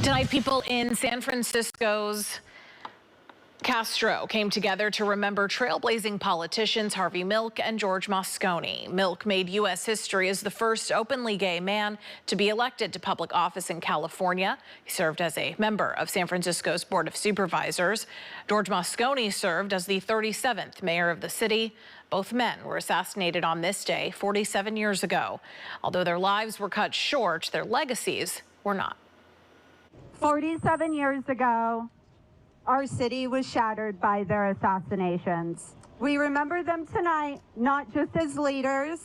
Tonight, people in San Francisco's Castro came together to remember trailblazing politicians Harvey Milk and George Moscone. Milk made U.S. history as the first openly gay man to be elected to public office in California. He served as a member of San Francisco's Board of Supervisors. George Moscone served as the 37th mayor of the city. Both men were assassinated on this day 47 years ago. Although their lives were cut short, their legacies were not. 47 years ago, our city was shattered by their assassinations. We remember them tonight, not just as leaders,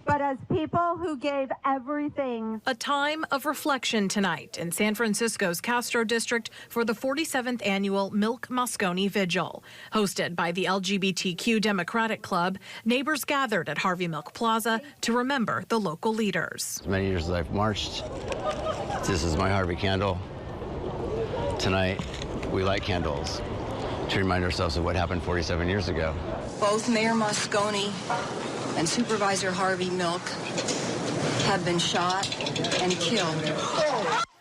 but as people who gave everything. A time of reflection tonight in San Francisco's Castro district for the 47th annual Milk Moscone Vigil. Hosted by the LGBTQ Democratic Club, neighbors gathered at Harvey Milk Plaza to remember the local leaders. As many years as I've marched, this is my Harvey candle. Tonight, we light candles to remind ourselves of what happened 47 years ago. Both Mayor Moscone and Supervisor Harvey Milk have been shot and killed.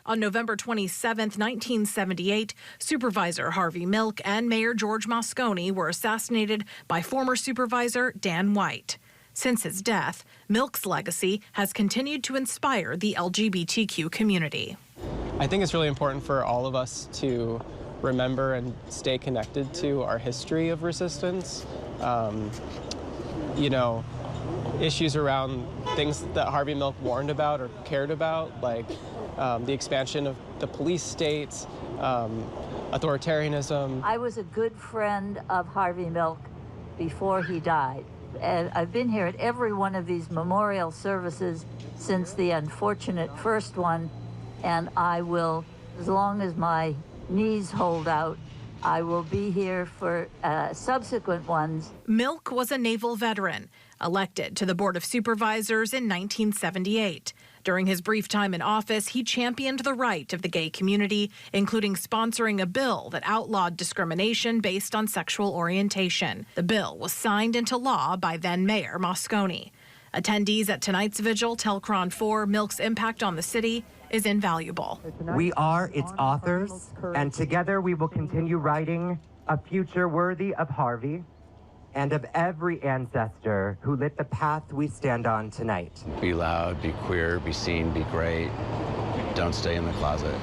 On November 27, 1978, Supervisor Harvey Milk and Mayor George Moscone were assassinated by former Supervisor Dan White. Since his death, Milk's legacy has continued to inspire the LGBTQ community. I think it's really important for all of us to remember and stay connected to our history of resistance. Issues around things that Harvey Milk warned about or cared about, like the expansion of the police states, authoritarianism. I was a good friend of Harvey Milk before he died. And I've been here at every one of these memorial services since the unfortunate first one, and I will, as long as my knees hold out, I will be here for subsequent ones. Milk was a naval veteran, elected to the Board of Supervisors in 1978. During his brief time in office, he championed the right of the gay community, including sponsoring a bill that outlawed discrimination based on sexual orientation. The bill was signed into law by then-Mayor Moscone. Attendees at tonight's vigil tell KRON 4 Milk's impact on the city is invaluable. We are its authors, and together we will continue writing a future worthy of Harvey and of every ancestor who lit the path we stand on tonight. Be loud, be queer, be seen, be great. Don't stay in the closet.